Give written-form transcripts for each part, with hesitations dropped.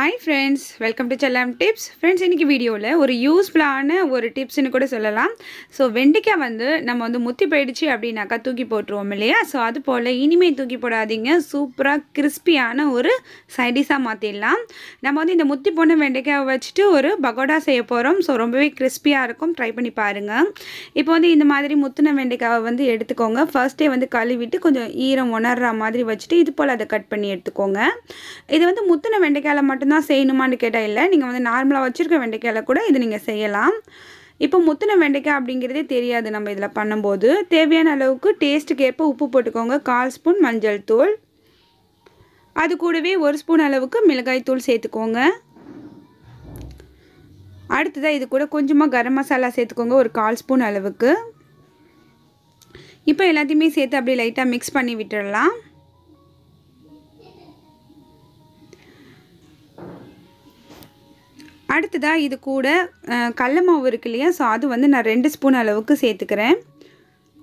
Hi friends, welcome to Chellam tips. Friends, இன்னைக்கு வீடியோல ஒரு யூஸ்ஃபுல்லான ஒரு டிப்ஸ்னு கூட சொல்லலாம். சோ வெண்டைக்காய் வந்து நம்ம வந்து முத்தி போயிடுச்சு அப்படினாக்கா தூக்கி போட்டுருவோம் இல்லையா? சோ அது போல இனிமே தூக்கி போடாதீங்க. சூப்பரா கிறிஸ்பியான ஒரு சைட் டிஷ்ஷா மாத்திடலாம். நம்ம வந்து இந்த முத்தி போன வெண்டைக்காயை வச்சிட்டு ஒரு பகோடா செய்ய போறோம். சோ ரொம்பவே கிறிஸ்பியா இருக்கும். ட்ரை பண்ணி பாருங்க. இப்போ வந்து இந்த மாதிரி முத்தின வெண்டைக்காயை வந்து எடுத்துக்கோங்க. ஃபர்ஸ்ட் டே வந்து கழுவிட்டு கொஞ்சம் ஈரம் உணர்ற மாதிரி வச்சிட்டு இது போல அதை கட் பண்ணி எடுத்துக்கோங்க. இது வந்து முத்தின வெண்டைக்காயில மட்டும் தான் செய்யணுமான்னு கேட்டா இல்ல, நீங்க வந்து நார்மலா வச்சிருக்க வெண்டைக்காயில கூட இது நீங்க செய்யலாம். இப்போ முத்தின வெண்டைக்காய் அப்படிங்கிறதே தெரியாது நம்ம இதல பண்ணும்போது. தேவையான அளவுக்கு டேஸ்ட்க்கு ஏற்ப உப்பு போட்டுக்கோங்க. 1/4 ஸ்பூன் மஞ்சள் தூள். அது கூடவே 1 ஸ்பூன் அளவுக்கு மிளகாய் தூள் சேர்த்துக்கோங்க. அடுத்ததா இது கூட கொஞ்சமா கரம் மசாலா சேர்த்துக்கோங்க ஒரு 1/4 ஸ்பூன் அளவுக்கு. இப்போ எல்லாத்தையுமே சேர்த்து அப்படியே லைட்டா மிக்ஸ் பண்ணி விட்டுறலாம். அடுத்ததா இது கூட கடல மாவு இருக்கு இல்லையா, சோ அது வந்து நான் 2 ஸ்பூன் அளவுக்கு சேர்த்துக்கிறேன்.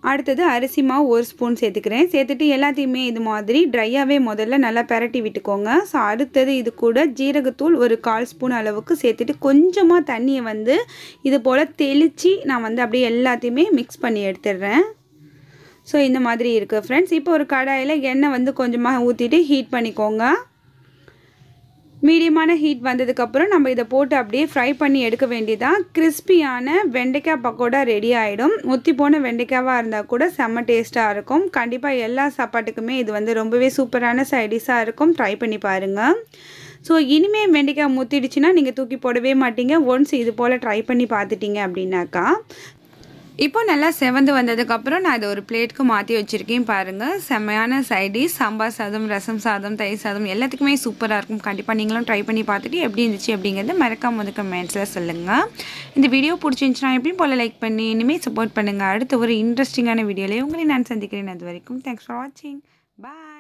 அடுத்தது அரிசி மாவு 1 ஸ்பூன் சேர்த்துக்கிறேன். சேர்த்துட்டு எல்லாத்தையுமே இது மாதிரி ட்ரையாவே முதல்ல நல்லா பரட்டி விட்டுக்கோங்க. சோ அடுத்தது இது கூட ஜீரகத்தூள் ஒரு 1/4 ஸ்பூன் அளவுக்கு சேர்த்துட்டு கொஞ்சமா தண்ணியை வந்து இது போல தெளிச்சு நான் வந்து அப்படியே எல்லாத்தையுமே மிக்ஸ் பண்ணி எடுத்துறேன். சோ இந்த மாதிரி இருக்கு फ्रेंड्स. இப்போ ஒரு கடாயில எண்ணெய் வந்து கொஞ்சமா ஊத்திட்டு ஹீட் பண்ணிக்கோங்க. மீடியமான ஹீட் வந்ததுக்கு அப்புறம் நம்ம இத போட்டு அப்படியே ஃப்ரை பண்ணி எடுக்க வேண்டியதா. கிறிஸ்பியான வெண்டைக்காய் பக்கோடா ரெடி ஆயிடும். முத்தி போன வெண்டைக்காவா இருந்தா கூட செம்ம டேஸ்டா இருக்கும். கண்டிப்பா எல்லா சாப்பாட்டுக்குமே இது வந்து ரொம்பவே சூப்பரான சைட் டிஷ்ஷா இருக்கும். ட்ரை பண்ணி பாருங்க. சோ இனிமே வெண்டைக்காய் முத்திடுச்சுனா நீங்க தூக்கி போடவே மாட்டீங்க. ஒன்ஸ் இது போல ட்ரை பண்ணி பார்த்துட்டீங்க அப்படினாக்கா. இப்போ நல்லா செவந்து வந்ததுக்கு அப்புறம் நான் இத ஒரு பிளேட்க்கு மாத்தி வச்சிருக்கேன் பாருங்க. செமையான சைட் டிஷ் சாம்பார் சாதம், ரசம் சாதம், தயிர் சாதம் எல்லாத்துக்குமே சூப்பரா இருக்கும். கண்டிப்பா நீங்களும் ட்ரை பண்ணி பார்த்துட்டு எப்படி இருந்துச்சு அப்படிங்கறத மறக்காம வந்து கமெண்ட்ஸ்ல சொல்லுங்க. இந்த வீடியோ பிடிச்சிருந்துச்சுனா எப்பவும் போல லைக் பண்ணி இனிமே சப்போர்ட் பண்ணுங்க. அடுத்து ஒரு இன்ட்ரஸ்டிங்கான வீடியோல உங்களை நான் சந்திக்கிறேன். அதுவரைக்கும் thanks for watching. Bye.